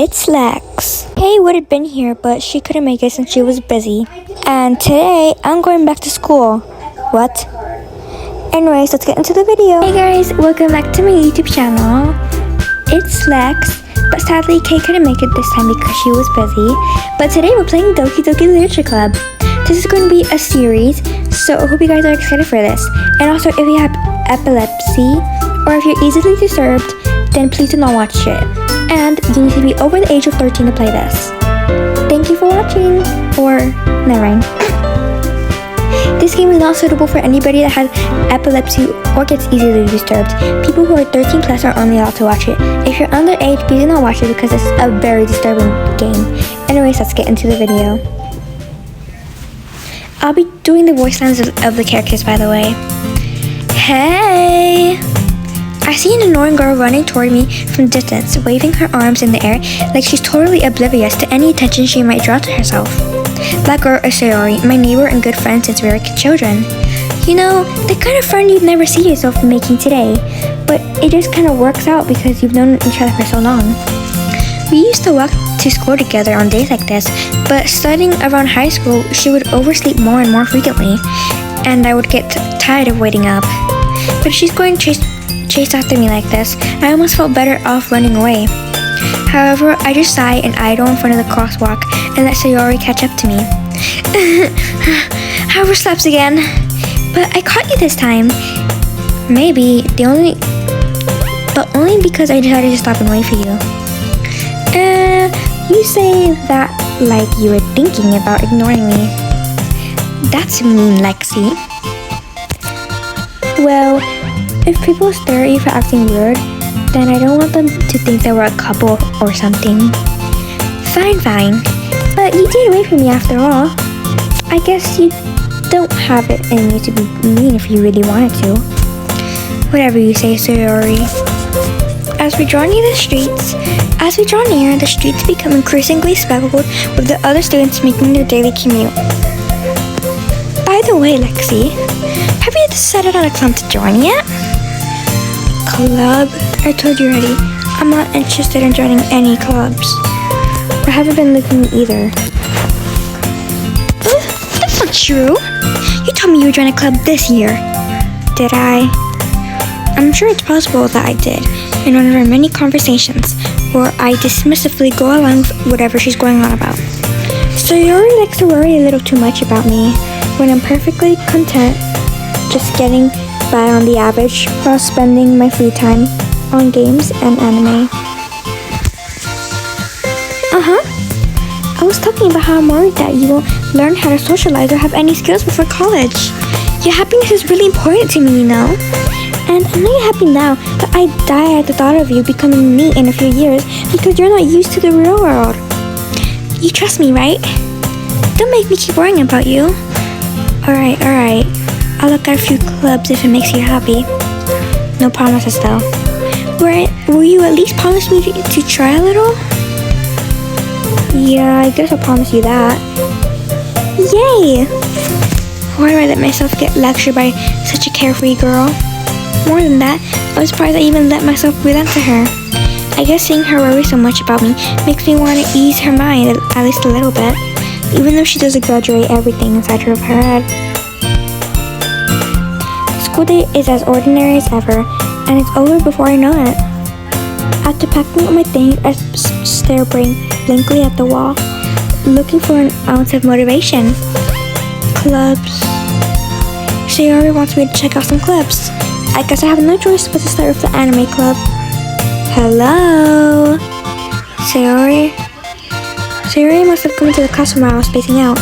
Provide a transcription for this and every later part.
It's Lex. Kay would have been here, but she couldn't make it since she was busy. And today, I'm going back to school. What? Anyways, let's get into the video. Hey guys, welcome back to my YouTube channel. It's Lex, but sadly Kay couldn't make it this time because she was busy. But today we're playing Doki Doki Literature Club. This is going to be a series, so I hope you guys are excited for this. And also, if you have epilepsy, or if you're easily disturbed, then please do not watch it. And you need to be over the age of 13 to play this. Thank you for watching. Or, never mind. This game is not suitable for anybody that has epilepsy or gets easily disturbed. People who are 13 plus are only allowed to watch it. If you're underage, please do not watch it because it's a very disturbing game. Anyways, let's get into the video. I'll be doing the voice lines of the characters, by the way. Hey! I see an annoying girl running toward me from distance, waving her arms in the air like she's totally oblivious to any attention she might draw to herself. That girl is Sayori, my neighbor and good friend since we were children. You know, the kind of friend you'd never see yourself making today, but it just kind of works out because you've known each other for so long. We used to walk to school together on days like this, but starting around high school, she would oversleep more and more frequently, and I would get tired of waiting up. But she's going to chase after me like this, I almost felt better off running away. However, I just sigh and idle in front of the crosswalk and let Sayori catch up to me. I overslept again, but I caught you this time. Maybe but only because I decided to stop and wait for you. You say that like you were thinking about ignoring me. That's mean, Lexi. Well, if people stare at you for acting weird, then I don't want them to think that we're a couple or something. Fine. But you did wait for me after all. I guess you don't have it in you to be mean if you really wanted to. Whatever you say, Sayori. As we draw near, the streets become increasingly speckled with the other students making their daily commute. By the way, Lexi, have you decided on a club to join yet? Club? I told you already, I'm not interested in joining any clubs. I haven't been looking either. That's not true. You told me you would join a club this year. Did I? I'm sure it's possible that I did, in one of our many conversations, where I dismissively go along with whatever she's going on about. Sayori likes to worry a little too much about me, when I'm perfectly content just getting by on the average while spending my free time on games and anime. I was talking about how I'm worried that you won't learn how to socialize or have any skills before college. Your happiness is really important to me, you know? And I know you're happy now, but I die at the thought of you becoming me in a few years because you're not used to the real world. You trust me, right? Don't make me keep worrying about you. Alright. I'll look at a few clubs if it makes you happy. No promises though. Will you at least promise me to try a little? Yeah, I guess I'll promise you that. Yay! Why do I let myself get lectured by such a carefree girl? More than that, I was surprised I even let myself breathe into her. I guess seeing her worry so much about me makes me want to ease her mind at least a little bit, even though she does exaggerate everything inside her head. School day is as ordinary as ever, and it's over before I know it. After packing up my things, I stare blankly at the wall, looking for an ounce of motivation. Clubs. Sayori wants me to check out some clubs. I guess I have no choice but to start with the anime club. Hello? Sayori? Sayori must have come into the classroom while I was spacing out.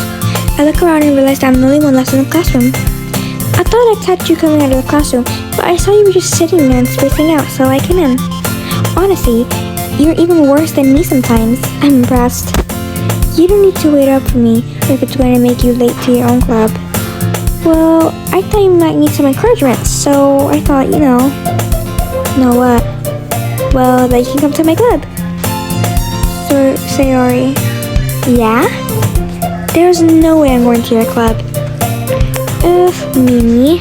I look around and realized I'm the only one left in the classroom. I thought I'd catch you coming out of the classroom, but I saw you were just sitting there and spacing out, so I came in. Honestly, you're even worse than me sometimes. I'm impressed. You don't need to wait up for me if it's going to make you late to your own club. Well, I thought you might need some encouragement, so I thought, you know. Know what? Well, then you can come to my club. So, Sayori. Yeah? There's no way I'm going to your club. Mimi.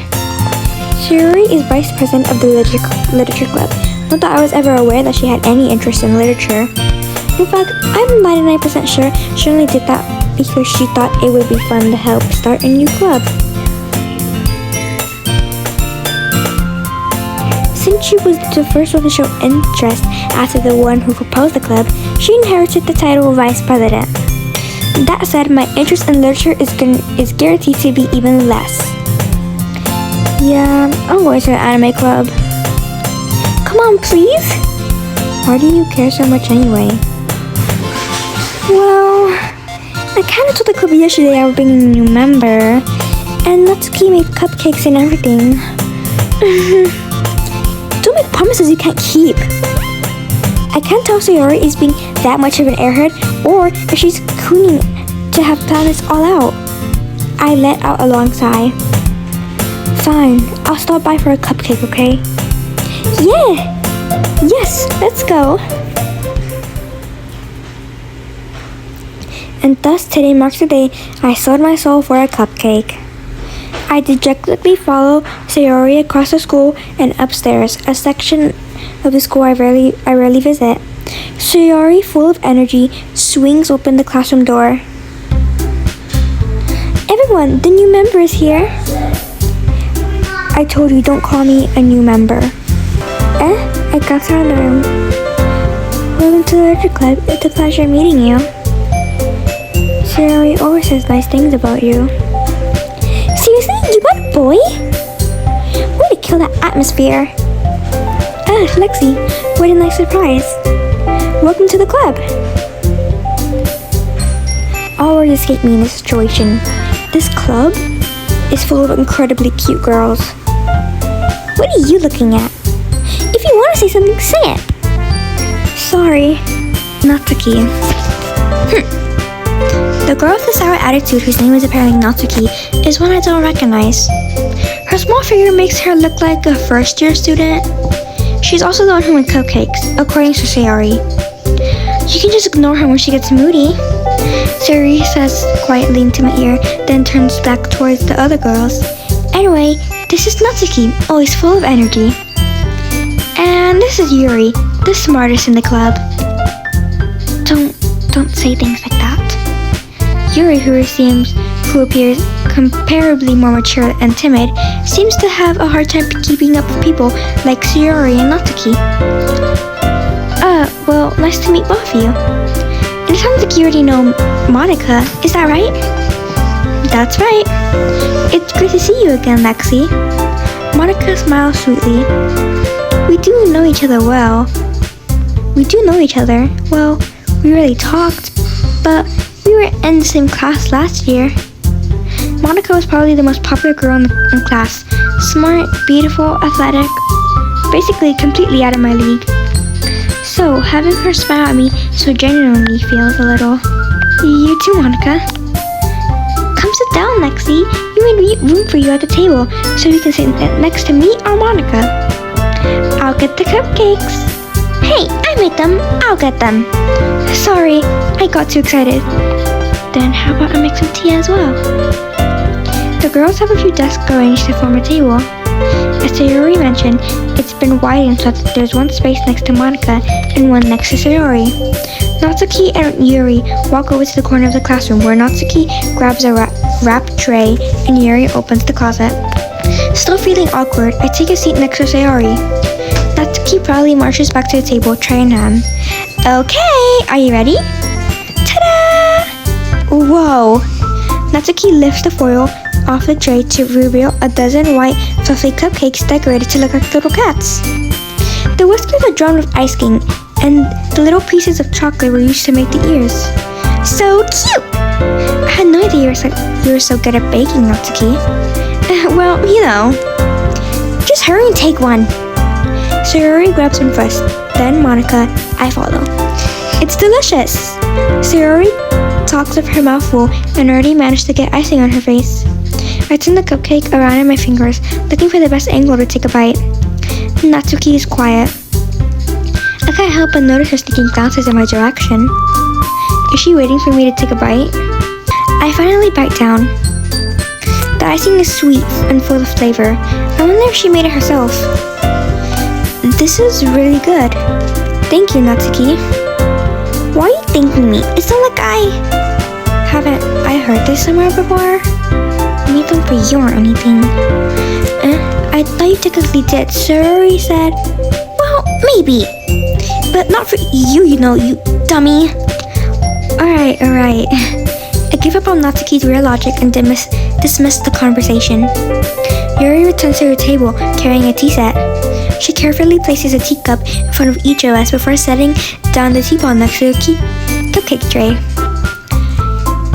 Sayori is vice president of the literature club. Not that I was ever aware that she had any interest in literature. In fact, I'm 99% sure she only did that because she thought it would be fun to help start a new club. Since she was the first one to show interest after the one who proposed the club, she inherited the title of Vice President. That said, my interest in literature is guaranteed to be even less. Yeah, I'm going to an anime club. Come on, please? Why do you care so much anyway? Well, I kind of told the club yesterday I was bringing a new member, and Natsuki made cupcakes and everything. Don't make promises you can't keep. I can't tell Sayori is being that much of an airhead or if she's cooning to have planned this all out. I let out a long sigh. Fine, I'll stop by for a cupcake, okay? Yeah! Yes, let's go! And thus today marks the day I sold my soul for a cupcake. I dejectedly follow Sayori across the school and upstairs, a section of the school I rarely visit. Sayori, full of energy, swings open the classroom door. Everyone, the new member is here. I told you, don't call me a new member. I got her in the room. Welcome to the literature club. It's a pleasure meeting you. Sayori always says nice things about you. Seriously? You got a boy? Way to kill that atmosphere. Lexi, what a nice surprise. Welcome to the club. All words escape me in this situation. This club is full of incredibly cute girls. What are you looking at? If you want to say something, say it. Sorry, Natsuki. The girl with the sour attitude, whose name is apparently Natsuki, is one I don't recognize. Her small figure makes her look like a first-year student. She's also the one who made cupcakes, according to Sayori. You can just ignore her when she gets moody, Sayori says quietly into my ear, then turns back towards the other girls. Anyway, this is Natsuki, always full of energy. And this is Yuri, the smartest in the club. Don't say things like that. Yuri, who appears comparably more mature and timid, seems to have a hard time keeping up with people like Sayori and Natsuki. Well, nice to meet both of you. And it sounds like you already know Monica, is that right? That's right. It's great to see you again, Lexi. Monica smiles sweetly. We do know each other well. Well, we really talked, but we were in the same class last year. Monica was probably the most popular girl in class. Smart, beautiful, athletic, basically completely out of my league. So, having her smile at me so genuinely feels a little... You too, Monica. Come sit down, Lexi. We made room for you at the table so you can sit next to me or Monica. I'll get the cupcakes. Hey, I made them. I'll get them. Sorry, I got too excited. Then how about I make some tea as well? The girls have a few desks arranged to form a table. As Sayori mentioned, it's been widened so that there's one space next to Monica and one next to Sayori. Natsuki and Yuri walk over to the corner of the classroom where Natsuki grabs a wrapped tray and Yuri opens the closet. Still feeling awkward, I take a seat next to Sayori. Natsuki proudly marches back to the table, tray in hand. Okay, are you ready? Ta-da! Whoa! Natsuki lifts the foil off the tray to reveal a dozen white, fluffy cupcakes decorated to look like little cats. The whiskers are drawn with ice ink, and the little pieces of chocolate were used to make the ears. So cute! I had no idea you were so good at baking, Natsuki. Well, you know. Just hurry and take one. Sayori grabs one first, then Monica, I follow. It's delicious! Sayori talks with her mouth full and already managed to get icing on her face. I turn the cupcake around in my fingers, looking for the best angle to take a bite. Natsuki is quiet. I can't help but notice her sneaking glances in my direction. Is she waiting for me to take a bite? I finally bite down. The icing is sweet and full of flavor. I wonder if she made it herself. This is really good. Thank you, Natsuki. Why are thanking me. It's not like haven't I heard this somewhere before? Made them for you or anything. I thought you technically did. Sayori said, well, maybe. But not for you, you dummy. Alright. I give up on Natsuki's real logic and dismissed the conversation. Yuri returns to her table, carrying a tea set. She carefully places a teacup in front of each of us before setting down the teapot next to the cupcake tray.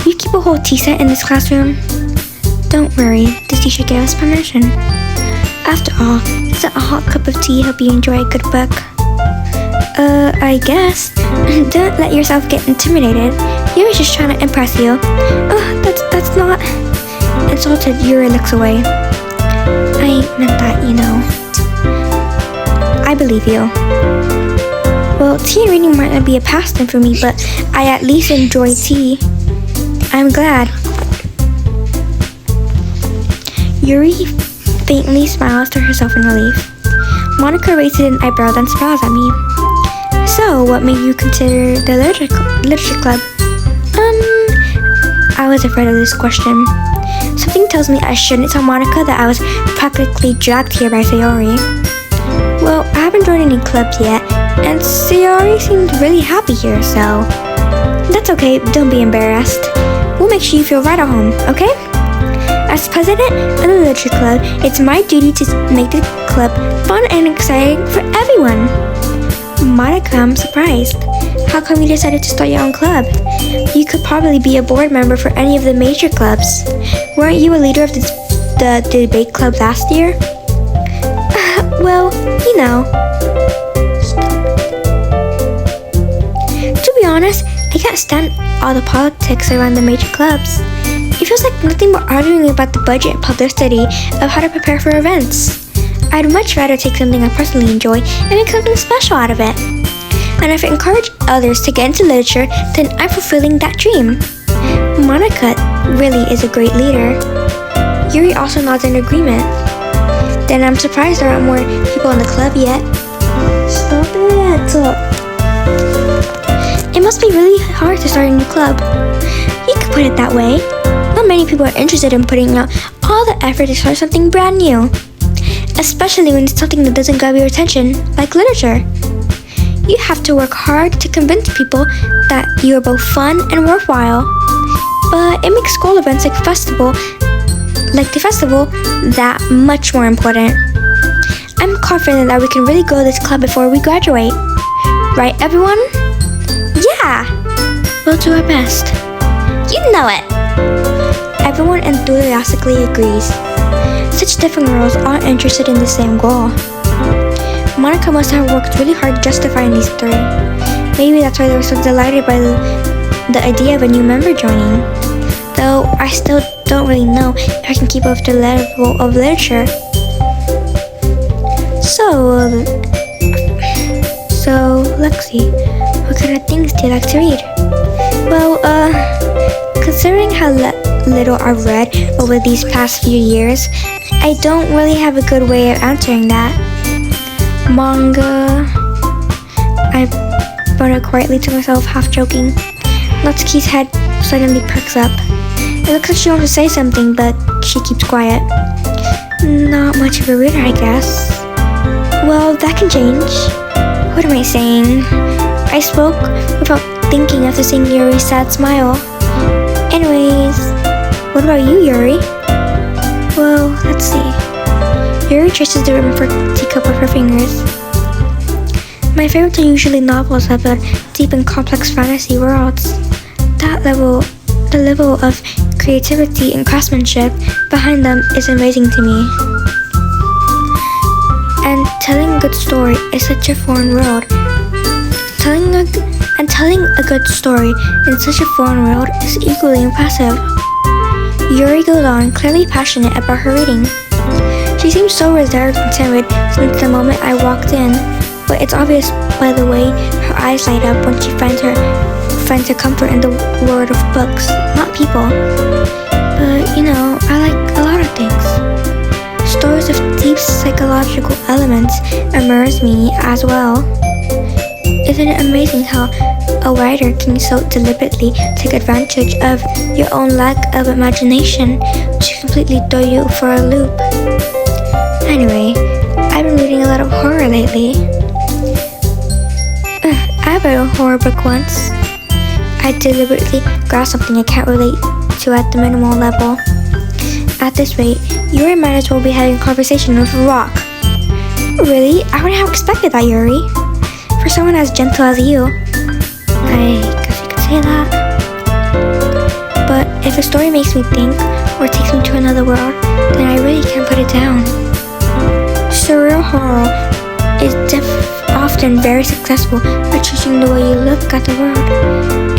You keep a whole tea set in this classroom? Don't worry, the teacher gave us permission. After all, doesn't a hot cup of tea help you enjoy a good book? I guess. Don't let yourself get intimidated. Yuri's just trying to impress you. That's not... Insulted, Yuri looks away. I meant that, I believe you. Well, tea and reading might not be a pastime for me, but I at least enjoy tea. I'm glad. Yuri faintly smiles to herself in relief. Monica raises an eyebrow, then smiles at me. So, what made you consider the literature club? I was afraid of this question. Something tells me I shouldn't tell Monica that I was practically dragged here by Sayori. Well, I haven't joined any clubs yet, and Sayori seemed really happy here, so... That's okay, don't be embarrassed. We'll make sure you feel right at home, okay? As president of the literature club, it's my duty to make the club fun and exciting for everyone. Monica, I'm surprised. How come you decided to start your own club? You could probably be a board member for any of the major clubs. Weren't you a leader of the debate club last year? Well, To be honest, I can't stand all the politics around the major clubs. It feels like nothing but arguing about the budget and publicity of how to prepare for events. I'd much rather take something I personally enjoy and make something special out of it. And if I encourage others to get into literature, then I'm fulfilling that dream. Monica really is a great leader. Yuri also nods in agreement. Then I'm surprised there aren't more people in the club yet. Stop it! It must be really hard to start a new club. You could put it that way. Not many people are interested in putting out all the effort to start something brand new. Especially when it's something that doesn't grab your attention, like literature. You have to work hard to convince people that you are both fun and worthwhile. But it makes school events like the festival, that much more important. I'm confident that we can really grow this club before we graduate. Right, everyone? Yeah! We'll do our best. You know it! Everyone enthusiastically agrees. Such different girls aren't interested in the same goal. Monica must have worked really hard justifying these three. Maybe that's why they were so delighted by the idea of a new member joining. Though I still don't really know if I can keep up the level of literature. So Lexi, what kind of things do you like to read? Well, considering how little I've read over these past few years, I don't really have a good way of answering that. Manga. I muttered quietly to myself, half joking. Natsuki's head suddenly perks up. It looks like she wants to say something, but she keeps quiet. Not much of a reader, I guess. Well, that can change. What am I saying? I spoke without thinking after seeing Yuri's sad smile. Anyways, what about you, Yuri? Well, let's see. Yuri traces the rim of her teacup with her fingers. My favorites are usually novels about deep and complex fantasy worlds. The level of creativity and craftsmanship behind them is amazing to me. And telling a good story is such a foreign world. Telling a good story in such a foreign world is equally impressive. Yuri goes on, clearly passionate about her reading. She seems so reserved and timid since the moment I walked in, but it's obvious by the way her eyes light up when she finds her comfort in the world of books, not people. But I like a lot of things. Stories of deep psychological elements immerse me as well. Isn't it amazing how a writer can so deliberately take advantage of your own lack of imagination to completely throw you for a loop. Anyway, I've been reading a lot of horror lately. I read a horror book once. I deliberately grabbed something I can't relate to at the minimal level. At this rate, Yuri might as well be having a conversation with a rock. Really? I wouldn't have expected that, Yuri. For someone as gentle as you. I guess you could say that. But if a story makes me think, or takes me to another world, then I really can't put it down. Surreal horror is often very successful at changing the way you look at the world,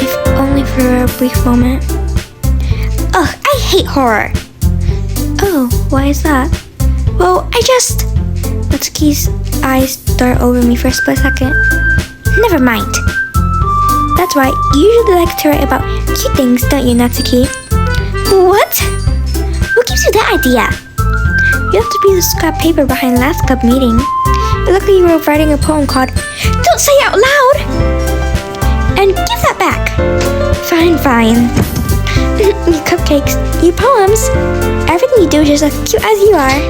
if only for a brief moment. Ugh, I hate horror! Oh, why is that? Well, Natsuki's eyes dart over me for a split second. Never mind. That's right, you usually like to write about cute things, don't you, Natsuki? What? What gives you that idea? You have to be the scrap paper behind last club meeting. It looked like you were writing a poem called Don't Say It Out Loud! And give that back. Fine. You cupcakes, you poems. Everything you do is just as cute as you are.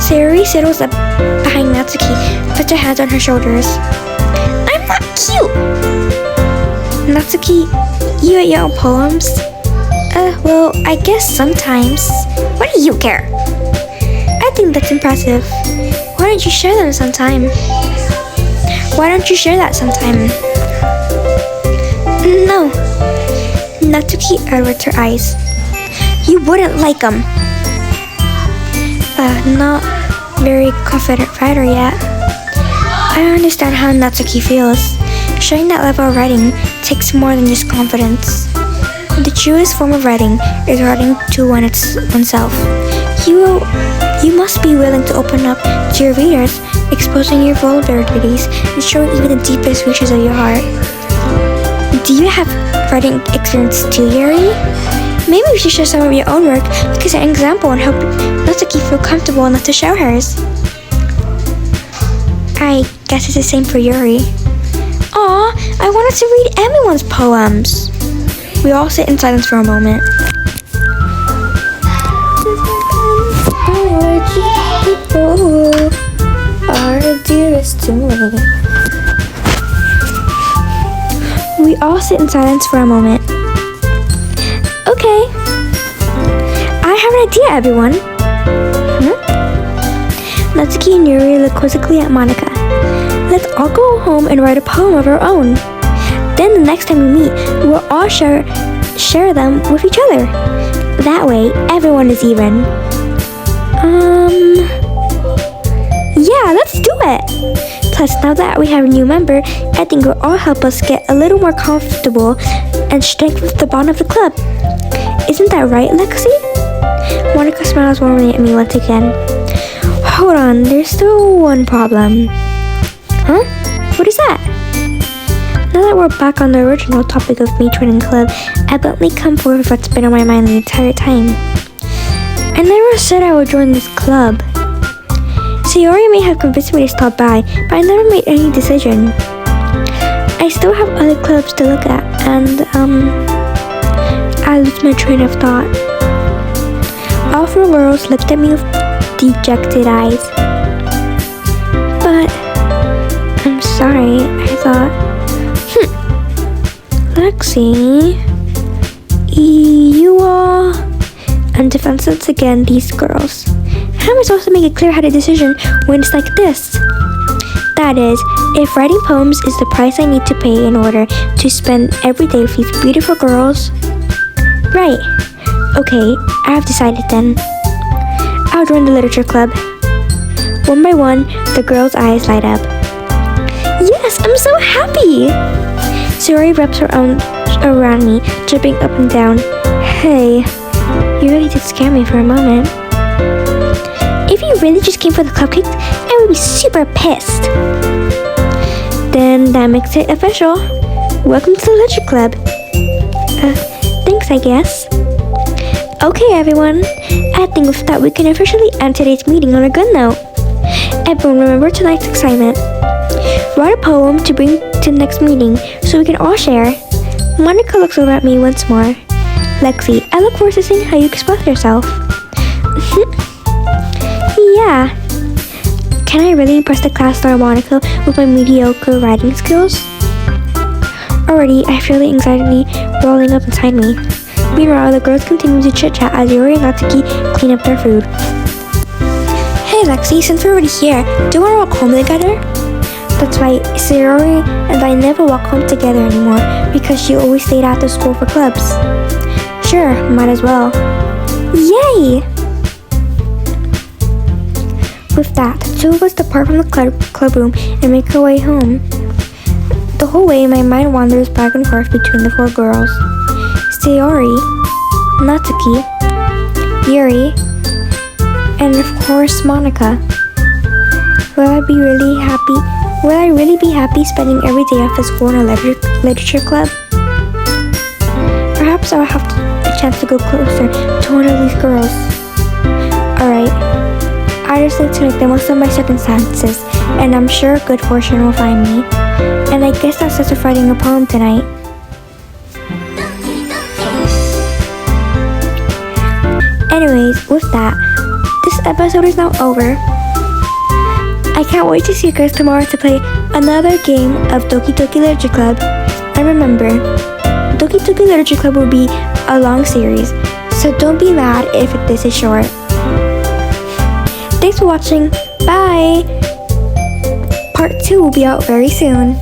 Sayori sidles up behind Natsuki, puts her hands on her shoulders. I'm not cute! Natsuki, you write your own poems? Well, I guess sometimes. What do you care? I think that's impressive. Why don't you share them sometime? Why don't you share that sometime? No. Natsuki averts her eyes. You wouldn't like them. Not very confident writer yet. I understand how Natsuki feels. Showing that level of writing takes more than just confidence. The truest form of writing is writing to oneself. You must be willing to open up to your readers, exposing your vulnerabilities and showing even the deepest reaches of your heart. Do you have writing experience too, Yuri? Maybe we should share some of your own work because an example and help Natsuki feel comfortable enough to share hers. I guess it's the same for Yuri. Aw, I wanted to read everyone's poems. We all sit in silence for a moment. Our dearest to me. We all sit in silence for a moment. Okay. I have an idea, everyone. Natsuki and Yuri look quizzically at Monika. Let's all go home and write a poem of our own. Then the next time we meet, we'll all share them with each other. That way, everyone is even. Yeah, let's do it! Plus, now that we have a new member, I think it will all help us get a little more comfortable and strengthen the bond of the club. Isn't that right, Lexi? Monika smiles warmly at me once again. Hold on, there's still one problem. Huh? What is that? Now that we're back on the original topic of me joining club, I bluntly come forward with what's been on my mind the entire time. I never said I would join this club. Sayori may have convinced me to stop by, but I never made any decision. I still have other clubs to look at, and I lose my train of thought. All four girls looked at me with dejected eyes. But I'm sorry, I thought. Lexi, you all... I'm defenseless again, these girls. How am I supposed to make a clear-headed decision when it's like this? That is, if writing poems is the price I need to pay in order to spend every day with these beautiful girls. Right. Okay, I have decided then. I'll join the literature club. One by one, the girls' eyes light up. Yes, I'm so happy! Sayori wraps her arms around me, jumping up and down. Hey, you really did scare me for a moment. If you really just came for the cupcakes, I would be super pissed. Then that makes it official. Welcome to the literature club. Thanks, I guess. Okay, everyone. I think with that we can officially end today's meeting on a good note. Everyone remember tonight's assignment. Write a poem to bring to the next meeting so we can all share. Monica looks over at me once more. Lexi, I look forward to seeing how you express yourself. Yeah. Can I really impress the class star Monica with my mediocre writing skills? Already, I feel the anxiety rolling up inside me. Meanwhile, the girls continue to chit-chat as Sayori and Natsuki clean up their food. Hey Lexi, since we're already here, do you want to walk home together? That's right, Sayori and I never walk home together anymore because she always stayed after school for clubs. Sure, might as well. Yay! With that, the two of us depart from the club room and make our way home. The whole way, my mind wanders back and forth between the four girls. Sayori, Natsuki, Yuri, and of course Monica. Will I really be happy spending every day after school in a literature club? Perhaps I'll have a chance to go closer to one of these girls. Alright, I just need to make the most of my circumstances, and I'm sure good fortune will find me. And I guess that's just writing a poem tonight. Anyways, with that, this episode is now over. I can't wait to see you guys tomorrow to play another game of Doki Doki Literature Club. And remember, Doki Doki Literature Club will be a long series, so don't be mad if this is short. Thanks for watching. Bye! Part 2 will be out very soon.